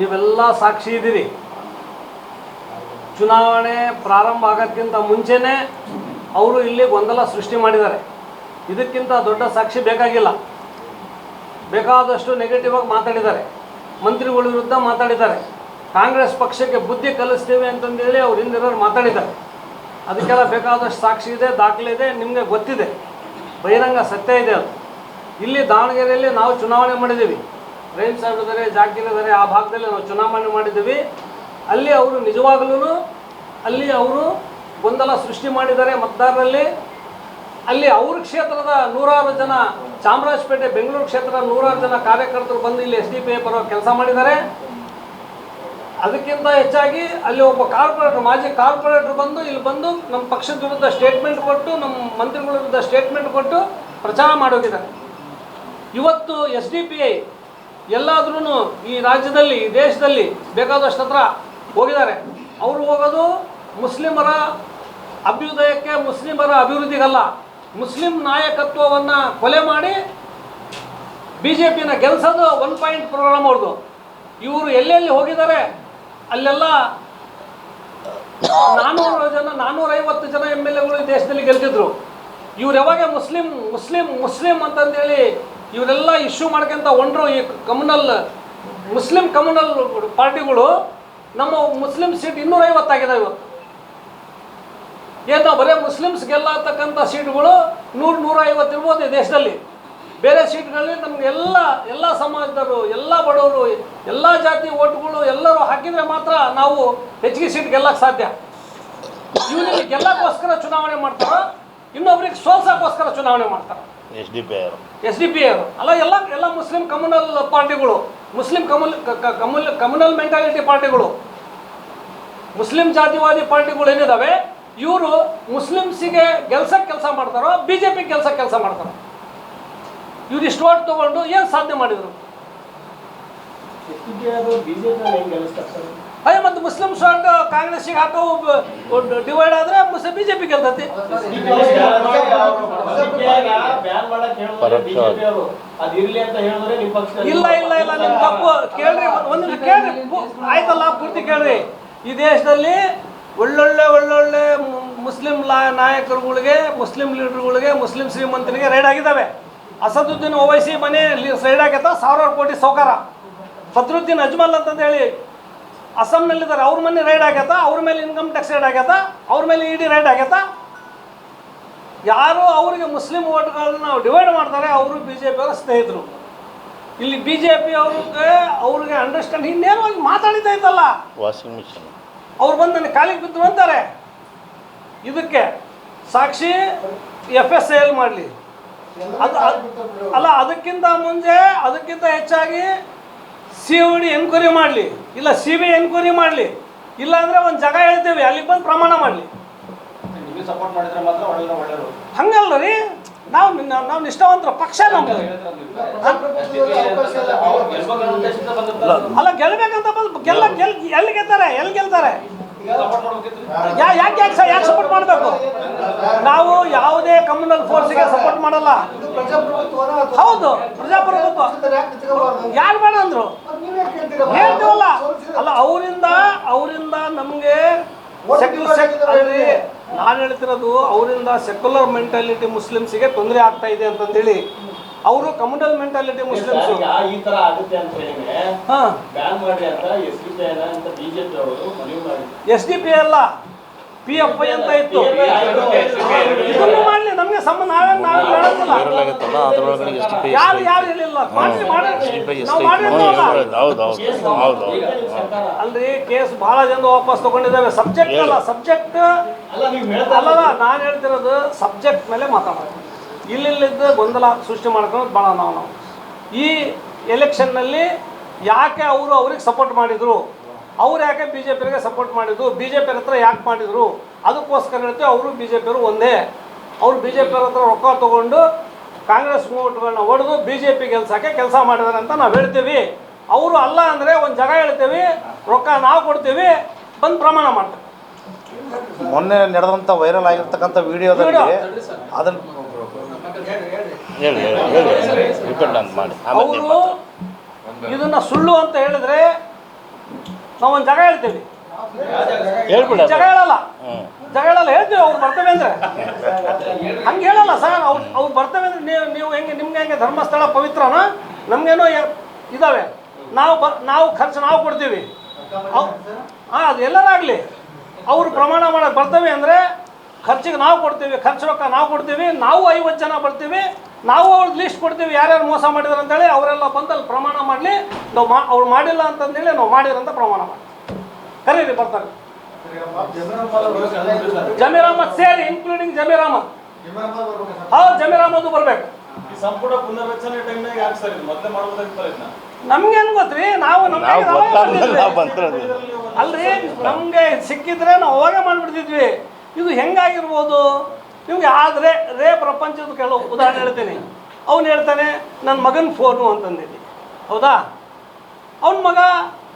ನೀವೆಲ್ಲ ಸಾಕ್ಷಿ ಇದ್ದೀರಿ. ಚುನಾವಣೆ ಪ್ರಾರಂಭ ಆಗೋದಕ್ಕಿಂತ ಮುಂಚೆನೇ ಅವರು ಇಲ್ಲಿ ಗೊಂದಲ ಸೃಷ್ಟಿ ಮಾಡಿದ್ದಾರೆ. ಇದಕ್ಕಿಂತ ದೊಡ್ಡ ಸಾಕ್ಷಿ ಬೇಕಾಗಿಲ್ಲ. ಬೇಕಾದಷ್ಟು ನೆಗೆಟಿವ್ ಆಗಿ ಮಾತಾಡಿದ್ದಾರೆ, ಮಂತ್ರಿಗಳ ವಿರುದ್ಧ ಮಾತಾಡಿದ್ದಾರೆ, ಕಾಂಗ್ರೆಸ್ ಪಕ್ಷಕ್ಕೆ ಬುದ್ಧಿ ಕಲಿಸ್ತೇವೆ ಅಂತಂದೇಳಿ ಅವ್ರು ಹಿಂದಿರೋರು ಮಾತಾಡಿದ್ದಾರೆ. ಅದಕ್ಕೆಲ್ಲ ಬೇಕಾದಷ್ಟು ಸಾಕ್ಷಿ ಇದೆ, ದಾಖಲೆ ಇದೆ, ನಿಮಗೆ ಗೊತ್ತಿದೆ, ಬಹಿರಂಗ ಸತ್ಯ ಇದೆ. ಅದು ಇಲ್ಲಿ ದಾವಣಗೆರೆಯಲ್ಲಿ ನಾವು ಚುನಾವಣೆ ಮಾಡಿದ್ದೀವಿ. ರೈನ್ ಸಾಹೇಬ್ ಇದ್ದಾರೆ, ಜಾಕೀರ್ ಇದ್ದಾರೆ, ಆ ಭಾಗದಲ್ಲಿ ನಾವು ಚುನಾವಣೆ ಮಾಡಿದ್ದೀವಿ. ಅಲ್ಲಿ ಅವರು ನಿಜವಾಗಲೂ ಅಲ್ಲಿ ಅವರು ಗೊಂದಲ ಸೃಷ್ಟಿ ಮಾಡಿದ್ದಾರೆ ಮತದಾರರಲ್ಲಿ. ಅಲ್ಲಿ ಅವ್ರ ಕ್ಷೇತ್ರದ 100 ಜನ, ಚಾಮರಾಜಪೇಟೆ ಬೆಂಗಳೂರು ಕ್ಷೇತ್ರದ 100 ಜನ ಕಾರ್ಯಕರ್ತರು ಬಂದು ಇಲ್ಲಿ SDP ಪರ ಕೆಲಸ ಮಾಡಿದ್ದಾರೆ. ಅದಕ್ಕಿಂತ ಹೆಚ್ಚಾಗಿ ಅಲ್ಲಿ ಒಬ್ಬ ಕಾರ್ಪೊರೇಟರ್, ಮಾಜಿ ಕಾರ್ಪೊರೇಟರ್ ಬಂದು ಇಲ್ಲಿ ಬಂದು ನಮ್ಮ ಪಕ್ಷದ ವಿರುದ್ಧ ಸ್ಟೇಟ್ಮೆಂಟ್ ಕೊಟ್ಟು, ನಮ್ಮ ಮಂತ್ರಿಗಳ ವಿರುದ್ಧ ಸ್ಟೇಟ್ಮೆಂಟ್ ಕೊಟ್ಟು ಪ್ರಚಾರ ಮಾಡೋಗಿದ್ದಾರೆ. ಇವತ್ತು SDPI ಎಲ್ಲಾದ್ರೂ ಈ ರಾಜ್ಯದಲ್ಲಿ, ಈ ದೇಶದಲ್ಲಿ ಬೇಕಾದಷ್ಟು ಹತ್ರ ಹೋಗಿದ್ದಾರೆ. ಅವರು ಹೋಗೋದು ಮುಸ್ಲಿಮರ ಅಭ್ಯುದಯಕ್ಕೆ, ಮುಸ್ಲಿಮರ ಅಭಿವೃದ್ಧಿಗಲ್ಲ. ಮುಸ್ಲಿಂ ನಾಯಕತ್ವವನ್ನು ಕೊಲೆ ಮಾಡಿ BJPನ ಗೆಲ್ಲಿಸೋದು 1 ಪಾಯಿಂಟ್ ಪ್ರೋಗ್ರಾಮ್ ಅವ್ರದ್ದು. ಇವರು ಎಲ್ಲೆಲ್ಲಿ ಹೋಗಿದ್ದಾರೆ ಅಲ್ಲೆಲ್ಲ 400 ಜನ, 450 ಜನ MLAಗಳು ಈ ದೇಶದಲ್ಲಿ ಗೆಲ್ತಿದ್ರು. ಇವ್ರು ಯಾವಾಗ ಮುಸ್ಲಿಂ ಮುಸ್ಲಿಂ ಮುಸ್ಲಿಂ ಅಂತಂದೇಳಿ ಇವರೆಲ್ಲ ಇಶ್ಯೂ ಮಾಡ್ಕೊಂತ ಹೊಂಡ್ರು. ಈ ಮುಸ್ಲಿಂ ಕಮ್ಯುನಲ್ ಪಾರ್ಟಿಗಳು ನಮ್ಮ ಮುಸ್ಲಿಂ ಸೀಟ್ 250 ಆಗಿದೆ ಇವತ್ತು. ಏನೋ ಬರೀ ಮುಸ್ಲಿಮ್ಸ್ ಗೆಲ್ಲತಕ್ಕಂಥ ಸೀಟ್ಗಳು 100-150 ಇರ್ಬೋದು ಈ ದೇಶದಲ್ಲಿ. ಬೇರೆ ಸೀಟ್ಗಳಲ್ಲಿ ನಮ್ಗೆ ಎಲ್ಲ ಸಮಾಜದವರು, ಎಲ್ಲ ಬಡವರು, ಎಲ್ಲ ಜಾತಿ ಓಟ್ಗಳು ಎಲ್ಲರೂ ಹಾಕಿದರೆ ಮಾತ್ರ ನಾವು ಹೆಚ್ಚಿಗೆ ಸೀಟ್ ಗೆಲ್ಲಕ್ಕೆ ಸಾಧ್ಯ. ಇವರಿಗೆ ಗೆಲ್ಲಕ್ಕೋಸ್ಕರ ಚುನಾವಣೆ ಮಾಡ್ತಾರೋ, ಇನ್ನೊಬ್ರಿಗೆ ಸೋಲ್ಸೋಕ್ಕೋಸ್ಕರ ಚುನಾವಣೆ ಮಾಡ್ತಾರೆ. SDPI ಅಲ್ಲ, ಎಲ್ಲ ಮುಸ್ಲಿಂ ಕಮ್ಯುನಲ್ ಪಾರ್ಟಿಗಳು, ಮುಸ್ಲಿಂ ಕಮ್ಯುನಲ್ ಮೆಂಟಾಲಿಟಿ ಪಾರ್ಟಿಗಳು, ಮುಸ್ಲಿಂ ಜಾತಿವಾದಿ ಪಾರ್ಟಿಗಳು ಏನಿದಾವೆ, ಇವರು ಮುಸ್ಲಿಮ್ಸಿಗೆ ಗೆಲ್ಸಕ್ಕೆ ಕೆಲಸ ಮಾಡ್ತಾರೋ, BJP ಗೆಲ್ಸಕ್ಕೆ ಕೆಲಸ ಮಾಡ್ತಾರೋ. ಇವ್ರು ಇಷ್ಟು ಓಟ್ ತಗೊಂಡು ಏನು ಸಾಧನೆ ಮಾಡಿದ್ರು? ಅಯ್ಯ, ಮತ್ತು ಮುಸ್ಲಿಂ ಓಟ್ ಕಾಂಗ್ರೆಸ್ಸಿಗೆ ಹಾಕೋ ಡಿವೈಡ್ ಆದರೆ BJP ಗೆಲ್ತೈತಿ. ಇಲ್ಲ ನಿಮ್ ತಪ್ಪು. ಕೇಳ್ರಿ, ಒಂದು ಕೇಳ್ರಿ, ಆಯ್ತಲ್ಲ, ಪೂರ್ತಿ ಕೇಳ್ರಿ. ಈ ದೇಶದಲ್ಲಿ ಒಳ್ಳೊಳ್ಳೆ ಮುಸ್ಲಿಂ ನಾಯಕರುಗಳಿಗೆ, ಮುಸ್ಲಿಂ ಲೀಡರ್ಗಳಿಗೆ, ಮುಸ್ಲಿಂ ಶ್ರೀಮಂತರಿಗೆ ರೈಡ್ ಆಗಿದ್ದಾವೆ. ಅಸದುದ್ದೀನ್ ಓವೈಸಿ ಮನೆ ರೈಡ್ ಆಗೈತ, 1000 ಕೋಟಿ ಸೌಕಾರ. ಬದ್ರುದ್ದೀನ್ ಅಜ್ಮಲ್ ಅಂತಂದೇಳಿ ಅಸ್ಸಾಂನಲ್ಲಿದ್ದಾರೆ, ಅವ್ರ ಮನೆ ರೈಡ್ ಆಗೈತ, ಅವ್ರ ಮೇಲೆ ಇನ್ಕಮ್ ಟ್ಯಾಕ್ಸ್ ರೈಡ್ ಆಗೈತ, ಅವ್ರ ಮೇಲೆ ED ರೈಡ್ ಆಗೈತ. ಯಾರು ಅವರಿಗೆ ಮುಸ್ಲಿಂ ಓಟ್ಗಳನ್ನ ಡಿವೈಡ್ ಮಾಡ್ತಾರೆ ಅವರು BJP ಅವರ ಸ್ನೇಹಿತರು. ಇಲ್ಲಿ BJP ಅವ್ರಿಗೆ ಅಂಡರ್ಸ್ಟ್ಯಾಂಡ್ ಇನ್ನೇನು ಮಾತಾಡಿದ್ದೈತಲ್ಲ, ವಾಷಿಂಗ್ ಮಿಷನ್ ಅವ್ರು ಬಂದು ನನಗೆ ಕಾಲಿಗೆ ಬಿದ್ದು ಅಂತಾರೆ. ಇದಕ್ಕೆ ಸಾಕ್ಷಿ FSIL ಮಾಡಲಿ. ಅಲ್ಲ, ಅದಕ್ಕಿಂತ ಮುಂಚೆ, ಅದಕ್ಕಿಂತ ಹೆಚ್ಚಾಗಿ COD ಎನ್ಕ್ವೈರಿ ಮಾಡಲಿ, ಇಲ್ಲ CBI ಎನ್ಕ್ವೈರಿ ಮಾಡಲಿ. ಇಲ್ಲ ಅಂದರೆ ಒಂದು ಜಾಗ ಹೇಳ್ತೇವೆ, ಅಲ್ಲಿಗೆ ಬಂದು ಪ್ರಮಾಣ ಮಾಡಲಿ. ಹಂಗಲ್ಲ ರೀ, ನಾವು ನಿಷ್ಠಾವಂತರ ಪಕ್ಷ. ನಮ್ದು ಅಲ್ಲ, ಗೆಲ್ಬೇಕಂತ ಬಂದು ಎಲ್ಲಿ ಗೆಲ್ತಾರೆ? ಯಾಕೆ ಸಪೋರ್ಟ್ ಮಾಡಬೇಕು? ನಾವು ಯಾವುದೇ ಕಮ್ಯುನಲ್ ಫೋರ್ಸ್ಗೆ ಸಪೋರ್ಟ್ ಮಾಡಲ್ಲ. ಹೌದು, ಪ್ರಜಾಪ್ರಭುತ್ವ. ಯಾರು ಬೇಡ ಅಂದ್ರು ಹೇಳ್ತೀವಲ್ಲ. ಅಲ್ಲ, ಅವರಿಂದ ನಮಗೆ ನಾನು ಹೇಳ್ತಿರೋದು, ಅವರಿಂದ ಸೆಕ್ಯುಲರ್ ಮೆಂಟಾಲಿಟಿ ಮುಸ್ಲಿಮ್ಸಿಗೆ ತೊಂದರೆ ಆಗ್ತಾ ಇದೆ ಅಂತಂದೇಳಿ. ಅವರು ಕಮ್ಯುನಲ್ ಮೆಂಟಾಲಿಟಿ ಮುಸ್ಲಿಮ್ಸ್ ಈ ತರ ಆಗುತ್ತೆ ಅಂತ ಬ್ಯಾನ್ ಮಾಡಿ ಅಂತ SDPI ಅಲ್ಲ, PFI ಅಂತ ಇತ್ತು. ಇದನ್ನು ಮಾಡಲಿ, ನಮಗೆ ಸಂಬಂಧ. ಯಾರು ಹೇಳಿಲ್ಲ ಅಲ್ರಿ. ಕೇಸ್ ಬಹಳ ಜನ ವಾಪಸ್ ತಗೊಂಡಿದ್ದಾವೆ. ಸಬ್ಜೆಕ್ಟ್ ಅಲ್ಲ, ನಾನು ಹೇಳ್ತಿರೋದು ಸಬ್ಜೆಕ್ಟ್ ಮೇಲೆ ಮಾತಾಡೋದು. ಇಲ್ಲಿದ್ದ ಗೊಂದಲ ಸೃಷ್ಟಿ ಮಾಡ್ಕೊಂಡು ಭಾಳ ನಾವು ಈ ಎಲೆಕ್ಷನ್ನಲ್ಲಿ ಯಾಕೆ ಅವ್ರಿಗೆ ಸಪೋರ್ಟ್ ಮಾಡಿದರು, ಅವ್ರು ಯಾಕೆ BJPಗೆ ಸಪೋರ್ಟ್ ಮಾಡಿದ್ರು, BJP ಹತ್ರ ಯಾಕೆ ಮಾಡಿದರು, ಅದಕ್ಕೋಸ್ಕರ ಹೇಳ್ತೀವಿ. ಅವರು BJP ಒಂದೇ. ಅವರು BJP ಹತ್ರ ರೊಕ್ಕ ತೊಗೊಂಡು ಕಾಂಗ್ರೆಸ್ ಓಟ್ಗಳನ್ನ ಹೊಡೆದು BJP ಗೆಲ್ಸೋಕ್ಕೆ ಕೆಲಸ ಮಾಡಿದ್ದಾರೆ ಅಂತ ನಾವು ಹೇಳ್ತೀವಿ. ಅವರು ಅಲ್ಲ ಅಂದರೆ ಒಂದು ಜಾಗ ಹೇಳ್ತೀವಿ, ರೊಕ್ಕ ನಾವು ಕೊಡ್ತೀವಿ, ಬಂದು ಪ್ರಮಾಣ ಮಾಡ್ತೀವಿ. ಮೊನ್ನೆ ನಡೆದಂಥ ವೈರಲ್ ಆಗಿರ್ತಕ್ಕಂಥ ವಿಡಿಯೋದಲ್ಲಿ ಅದನ್ನು ಅವರು ಇದನ್ನ ಸುಳ್ಳು ಅಂತ ಹೇಳಿದ್ರೆ ನಾವೊಂದು ಜಾಗ ಹೇಳ್ತೀವಿ, ಹೇಳ್ಬಿಡ. ಜಾಗ ಹೇಳಲ್ಲ, ಜಾಗ ಹೇಳಲ್ಲ, ಹೇಳ್ತೀವಿ ಅವ್ರು ಬರ್ತೇವೆ ಅಂದರೆ. ಹಂಗೆ ಹೇಳಲ್ಲ ಸರ್, ಅವ್ರು ಬರ್ತೇವೆ ಅಂದರೆ ನೀವು ಹೆಂಗೆ, ನಿಮ್ಗೆ ಹೆಂಗೆ ಧರ್ಮಸ್ಥಳ ಪವಿತ್ರನ, ನಮಗೇನೋ ಇದ್ದಾವೆ, ನಾವು ಖರ್ಚು ನಾವು ಕೊಡ್ತೀವಿ. ಹಾಂ, ಅದು ಎಲ್ಲರಾಗಲಿ ಅವರು ಪ್ರಮಾಣ ಮಾಡೋಕ್ಕೆ ಬರ್ತೇವೆ ಅಂದರೆ ಖರ್ಚಿಗೆ ನಾವು ಕೊಡ್ತೀವಿ, ಖರ್ಚು ರೊಕ್ಕ ನಾವು ಕೊಡ್ತೀವಿ, ನಾವು 50 ಜನ ಬರ್ತೀವಿ, ನಾವು ಅವ್ರದ್ದು ಲಿಸ್ಟ್ ಕೊಡ್ತೀವಿ ಯಾರ್ಯಾರು ಮೋಸ ಮಾಡಿದಾರೆ ಅಂತೇಳಿ. ಅವರೆಲ್ಲ ಬಂದು ಅಲ್ಲಿ ಪ್ರಮಾಣ ಮಾಡಲಿ, ನಾವು ಅವ್ರು ಮಾಡಿಲ್ಲ ಅಂತಂದೇಳಿ ನಾವು ಮಾಡಿರಂತ ಪ್ರಮಾಣ ಮಾಡಿ ಕರೀರಿ, ಬರ್ತಾರೆ. ಜಮೀರ್ ಅಹಮದ್ ಸೇರಿ ಇನ್ಕ್ಲೂಡಿಂಗ್ ಜಮೀರ್ ಅಹಮದ್. ಹೌದು, ಜಮೀರ್ ಅಹಮದ್ ಬರಬೇಕು. ಸಂಪುಟ ಪುನರ್ರಚನೆ ಟೈಮ್ನಾಗ ಯಾಕೆ ಸರ್ ಇದು ಮೊದಲೇ ಮಾಡ್ಬೋದಾಗಿತ್ತಲ್ಲ ಇದನ್ನ? ನಮ್ಗೆ ಹೆಂಗೆ ಗೊತ್ತ್ರಿ, ನಾವು ಅಲ್ರಿ, ನಮಗೆ ಸಿಕ್ಕಿದ್ರೆ ನಾವು ಅವಾಗೇ ಮಾಡಿಬಿಡ್ತಿದ್ವಿ. ಇದು ಹೆಂಗಾಗಿರ್ಬೋದು ನಿಮ್ಗೆ? ಆದರೆ ಪ್ರಪಂಚದ ಕೆಲವು ಉದಾಹರಣೆ ಹೇಳ್ತೀನಿ. ಅವ್ನು ಹೇಳ್ತಾನೆ ನನ್ನ ಮಗನ ಫೋನು ಅಂತಂದಿದ್ದೆ, ಹೌದಾ? ಅವನ ಮಗ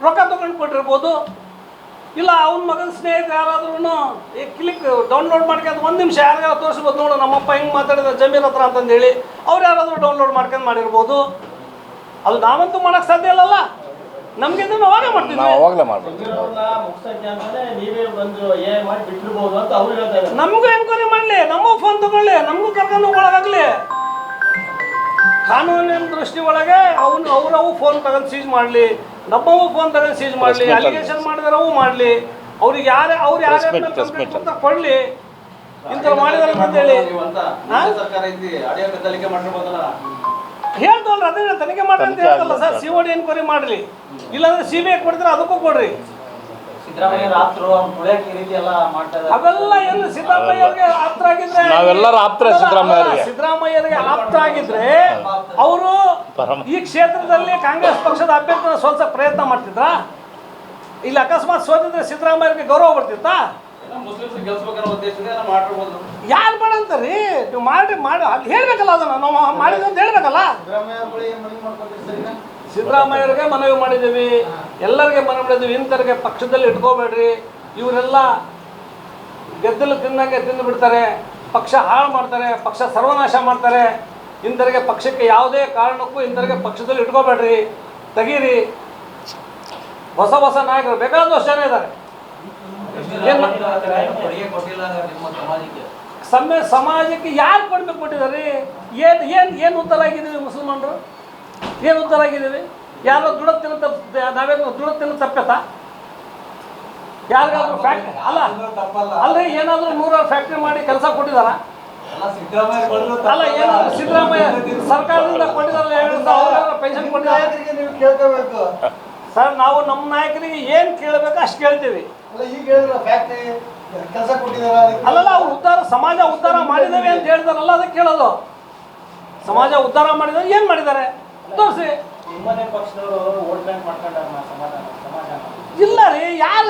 ರೊಕ್ಕ ತೊಗೊಂಡು ಕೊಟ್ಟಿರ್ಬೋದು, ಇಲ್ಲ ಅವನ ಮಗನ ಸ್ನೇಹಿತ ಯಾರಾದ್ರೂ ಕ್ಲಿಕ್ ಡೌನ್ಲೋಡ್ ಮಾಡ್ಕೊಂಡು 1 ನಿಮಿಷ ಯಾರಿಗಾರ ತೋರಿಸ್ಬೋದು, ನೋಡು ನಮ್ಮಪ್ಪ ಹೆಂಗೆ ಮಾತಾಡಿದ ಜಮೀರ್ ಹತ್ರ ಅಂತಂದೇಳಿ ಅವ್ರು ಯಾರಾದರೂ ಡೌನ್ಲೋಡ್ ಮಾಡ್ಕೊಂಡು ಮಾಡಿರ್ಬೋದು. ಅದು ನಾವಂತೂ ಮಾಡೋಕ್ಕೆ ಸಾಧ್ಯ ಇಲ್ಲಲ್ಲ, ನಮಗೆ ನಾವು ಅವಾಗೇ ಮಾಡ್ತೀವಿ. ನೀವೇ ಬಂದು ಮಾಡಿ ಬಿಟ್ಟಿರ್ಬೋದು ಅಂತ ಅವ್ರು ಹೇಳ್ತಾ ಇದ್ದಾರೆ. ನಮಗೂ ಎನ್ಕ್ವೈರಿ ಮಾಡಲಿ, ನಮ್ಮ ಫೋನ್ ತಗೊಳ್ಳಿ, ನಮಗೂ ಕರ್ಕೊಂಡು ಹೋಗೋಕ್ಕಾಗಲಿ. ಕಾನೂನಿನ ದೃಷ್ಟಿ ಒಳಗೆ ಅವ್ರವು ಫೋನ್ ತಗೊಂಡು ಸೀಜ್ ಮಾಡಲಿ, ನಮ್ಮವು ಫೋನ್ ತಗೊಂಡು ಸೀಜ್ ಮಾಡಲಿ, ಅಲಿಗೇಷನ್ ಮಾಡಿದಾರವು ಮಾಡಲಿ, ಅವ್ರಿಗೆ ಅವ್ರು ಯಾರ್ಯಾರು ಕೊಡಲಿ, ಇಂಥವ್ರು ಮಾಡಿದಾರೆ ಅಂತೇಳಿ ಹೇಳ್ದಲ್ಲ. ಅದೇ ತನಿಖೆ ಮಾಡ್ರಿ ಅಂತ ಹೇಳ್ದಲ್ಲ ಸರ್, COD ಎನ್ಕ್ವೈರಿ ಮಾಡಲಿ, ಇಲ್ಲಾಂದ್ರೆ CBI ಕೊಡ್ತಾರೆ, ಅದಕ್ಕೂ ಕೊಡ್ರಿ. ಅವೆಲ್ಲ ಏನು ಸಿದ್ದರಾಮಯ್ಯವ್ರಿಗೆ ಆಪ್ತ ಆಗಿದ್ರೆ, ನಾವೆಲ್ಲರೂ ಆಪ್ತರೇ ಸಿದ್ದರಾಮಯ್ಯರಿಗೆ ಆಪ್ತ ಆಗಿದ್ರೆ ಅವರು ಈ ಕ್ಷೇತ್ರದಲ್ಲಿ ಕಾಂಗ್ರೆಸ್ ಪಕ್ಷದ ಅಭ್ಯರ್ಥಿನ ಸೋಲ್ಸಕ್ಕೆ ಪ್ರಯತ್ನ ಮಾಡ್ತಿದ್ರಾ? ಇಲ್ಲಿ ಅಕಸ್ಮಾತ್ ಸೋತಿದ್ರೆ ಸಿದ್ದರಾಮಯ್ಯರಿಗೆ ಗೌರವ ಬರ್ತಿತ್ತಾ? ಯಾರು ಬೇಡ ಅಂತಾರ್ರಿ? ನೀವು ಮಾಡಿ ಅಲ್ಲಿ ಹೇಳ್ಬೇಕಲ್ಲ, ಅದನ್ನ ನಾವು ಮಾಡಿದ್ವಿ ಅಂತ ಹೇಳ್ಬೇಕಲ್ಲ. ಸಿದ್ದರಾಮಯ್ಯರಿಗೆ ಮನವಿ ಮಾಡಿದ್ದೀವಿ, ಎಲ್ಲರಿಗೆ ಮನವಿ ಮಾಡಿದ್ದೀವಿ, ಇಂಥವ್ರಿಗೆ ಪಕ್ಷದಲ್ಲಿ ಇಟ್ಕೋಬೇಡ್ರಿ, ಇವರೆಲ್ಲ ಗೆದ್ದಲು ತಿನ್ನಂಗೆ ತಿಂದು ಬಿಡ್ತಾರೆ, ಪಕ್ಷ ಹಾಳು ಮಾಡ್ತಾರೆ, ಪಕ್ಷ ಸರ್ವನಾಶ ಮಾಡ್ತಾರೆ, ಇಂಥವ್ರಿಗೆ ಪಕ್ಷಕ್ಕೆ ಯಾವುದೇ ಕಾರಣಕ್ಕೂ ಇಂಥವ್ರಿಗೆ ಪಕ್ಷದಲ್ಲಿ ಇಟ್ಕೋಬೇಡ್ರಿ, ತೆಗೀರಿ. ಹೊಸ ನಾಯಕರು ಬೇಕಾದಷ್ಟು ಜನ ಇದ್ದಾರೆ. ಸಮಾಜಕ್ಕೆ ಯಾರು ಕೊಟ್ಟಿದ್ದಾರೆ? ಏನು ಉತ್ತರ ಆಗಿದ್ದೀವಿ ಮುಸಲ್ಮಾನರು? ಏನು ಉತ್ತರ ಆಗಿದ್ದೀವಿ? ಯಾರೋ ನಾವೇನು ದುಡ್ಡು ತಪ್ಪೆತ್ತಾ? ಯಾರಿಗಾದ್ರೂ ಫ್ಯಾಕ್ಟ್ರಿ ಅಲ್ರಿ, ಏನಾದರೂ 100 ಫ್ಯಾಕ್ಟ್ರಿ ಮಾಡಿ ಕೆಲಸ ಕೊಟ್ಟಿದಾರ? ಅಲ್ಲ, ಏನಾದ್ರು ಸಿದ್ದರಾಮಯ್ಯ ಸರ್ಕಾರದಿಂದ ಕೊಟ್ಟಿದ್ದಾರೆ, ಪೆನ್ಷನ್ ಕೊಟ್ಟಿದ್ದಾರೆ ಸರ್. ನಾವು ನಮ್ಮ ನಾಯಕರಿಗೆ ಏನು ಕೇಳಬೇಕು ಅಷ್ಟು ಕೇಳ್ತೀವಿ. ಅಲ್ಲಲ್ಲ, ಅವ್ರು ಸಮಾಜ ಉದ್ಧಾರ ಮಾಡಿದ್ದೇವೆ ಅಂತ ಹೇಳ್ತಾರಲ್ಲ, ಅದಕ್ಕೆ ಕೇಳೋದು. ಸಮಾಜ ಉದ್ಧಾರ ಮಾಡಿದ್ರೆ ಏನು ಮಾಡಿದ್ದಾರೆ ತೋರಿಸಿ. ನಿಮ್ಮನೆ ಪಕ್ಷದವರು ವೋಟ್ ಬ್ಯಾಂಕ್ ಮಾಡ್ಕೊಂಡ ಸಮಾಜ ಇಲ್ಲ ರೀ, ಯಾರು